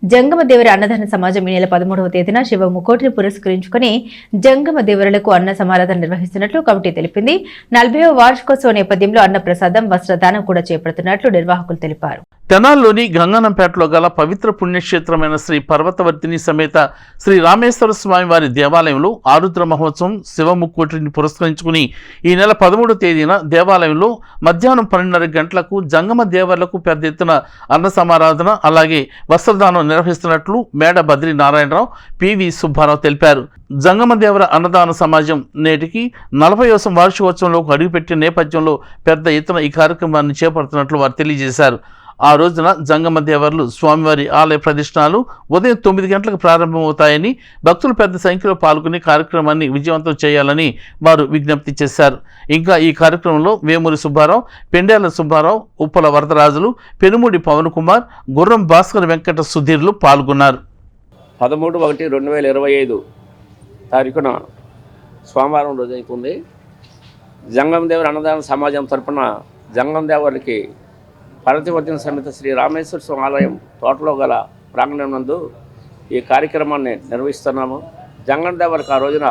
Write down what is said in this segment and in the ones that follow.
జంగమదేవర అన్నదాన సమాజం ఈ నెల 13వ తేదీన శివ ముకోటిని పురస్కరించుకుని జంగమదేవరులకు అన్న సమారాధన నిర్వహిస్తున్నట్లు కమిటీ తెలిపింది. 40వ వార్షికోత్సవ నేపథ్యంలో అన్న ప్రసాదం వస్త్రదానం కూడా చేపడుతున్నట్లు నిర్వాహకులు తెలిపారు. తెనాల్లోని గంగనంపేటలో గల పవిత్ర పుణ్యక్షేత్రమైన శ్రీ పర్వతవర్తిని సమేత శ్రీ రామేశ్వర స్వామి వారి దేవాలయంలో ఆరుద్ర మహోత్సవం శివ ముక్కోటిని పురస్కరించుకుని ఈ నెల 13వ తేదీన దేవాలయంలో మధ్యాహ్నం 12:30 గంటలకు జంగమ దేవర్లకు పెద్ద ఎత్తున అన్న సమారాధన అలాగే వస్త్రదానం నిర్వహిస్తున్నట్లు మేడ బద్రి నారాయణరావు, పివి సుబ్బారావు తెలిపారు. జంగమదేవర అన్నదాన సమాజం నేటికి 40వ వార్షికోత్సవంలోకి అడుగుపెట్టిన నేపథ్యంలో పెద్ద ఎత్తున ఈ కార్యక్రమాన్ని చేపడుతున్నట్లు వారు తెలియజేశారు. ఆ రోజున జంగమదేవర్లు స్వామివారి ఆలయ ప్రదర్శనలు ఉదయం 9 గంటలకు ప్రారంభమవుతాయని, భక్తులు పెద్ద సంఖ్యలో పాల్గొని కార్యక్రమాన్ని విజయవంతం చేయాలని వారు విజ్ఞప్తి చేశారు. ఇంకా ఈ కార్యక్రమంలో వేమూరి సుబ్బారావు, పెండేల సుబ్బారావు, ఉప్పల వరదరాజులు, పెనుమూడి పవన్ కుమార్, గుర్రం భాస్కర్ వెంకట సుధీర్లు పాల్గొన్నారు. 13/1/2025 తారీఖున సోమవారం రోజు అవుతుంది. జంగమదేవర అన్నదాన సమాజం తరపున జంగమదేవర్లకి పర్వతవర్తిన సమేత శ్రీ రామేశ్వర స్వామి ఆలయం తోటలో గల ప్రాంగణం నందు ఈ కార్యక్రమాన్ని నిర్వహిస్తున్నాము. జంగమదేవర్కి ఆ రోజున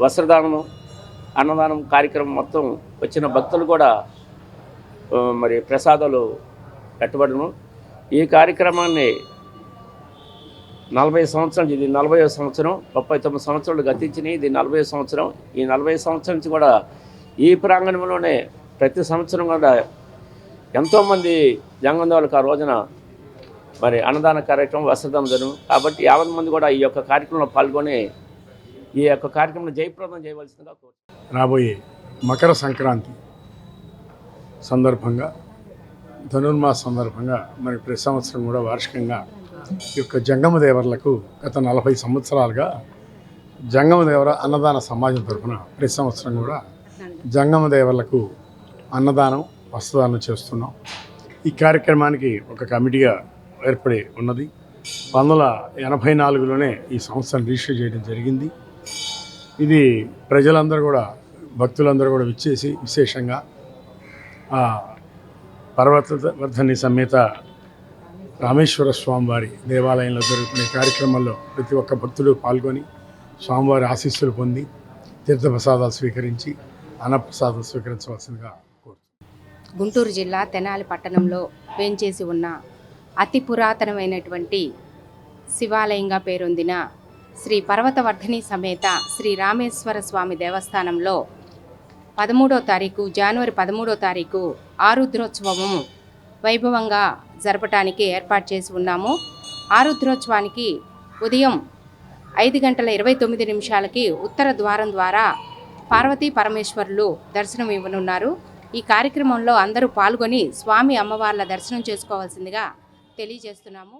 వస్త్రదానము, అన్నదానం కార్యక్రమం మొత్తం వచ్చిన భక్తులు కూడా మరి ప్రసాదాలు పెట్టబడును. ఈ కార్యక్రమాన్ని 40 సంవత్సరాలు, ఇది 40వ సంవత్సరం, 39 సంవత్సరాలు గతించినాయి. ఇది 40వ సంవత్సరం. ఈ 40 సంవత్సరం నుంచి కూడా ఈ ప్రాంగణంలోనే ప్రతి సంవత్సరం కూడా ఎంతోమంది జంగమదేవులకు ఆ రోజున మరి అన్నదాన కార్యక్రమం, వస్త్రదానం జరుగు. కాబట్టి 50 మంది కూడా ఈ యొక్క కార్యక్రమంలో పాల్గొని ఈ యొక్క కార్యక్రమం జయప్రదం చేయవలసిందిగా కోరుతున్నాను. రాబోయే మకర సంక్రాంతి సందర్భంగా, ధనుర్మాస సందర్భంగా మరి ప్రతి సంవత్సరం కూడా వార్షికంగా ఈ యొక్క జంగమదేవర్లకు గత 40 సంవత్సరాలుగా జంగమదేవర అన్నదాన సమాజం తరఫున ప్రతి సంవత్సరం కూడా జంగమదేవర్లకు అన్నదానం, వస్త్రదానం చేస్తున్నాం. ఈ కార్యక్రమానికి ఒక కమిటీగా ఏర్పడి ఉన్నది. 1984లోనే ఈ సంస్థను రిజిస్టర్ చేయడం జరిగింది. ఇది ప్రజలందరూ కూడా, భక్తులందరూ కూడా విచ్చేసి విశేషంగా పర్వతవర్ధని సమేత రామేశ్వర స్వామివారి దేవాలయంలో జరుగుతున్న ఈ కార్యక్రమంలో ప్రతి ఒక్క భక్తుడు పాల్గొని స్వామివారి ఆశీస్సులు పొంది తీర్థప్రసాదాలు స్వీకరించి అన్నప్రసాదం స్వీకరించవలసిందిగా కోరుతున్నాను. గుంటూరు జిల్లా తెనాలి పట్టణంలో వేంచేసి ఉన్న అతి పురాతనమైనటువంటి శివాలయంగా పేరొందిన శ్రీ పర్వతవర్ధని సమేత శ్రీ రామేశ్వర స్వామి దేవస్థానంలో 13వ తారీఖు, జనవరి 13వ తారీఖు ఆరుద్రోత్సవము వైభవంగా జరపటానికి ఏర్పాటు చేసి ఉన్నాము. ఆరుద్రోత్సవానికి ఉదయం 5:29 ఉత్తర ద్వారం ద్వారా పార్వతీ పరమేశ్వరులు దర్శనం ఇవ్వనున్నారు. ఈ కార్యక్రమంలో అందరూ పాల్గొని స్వామి అమ్మవార్ల దర్శనం చేసుకోవాల్సిందిగా తెలియజేస్తున్నాము.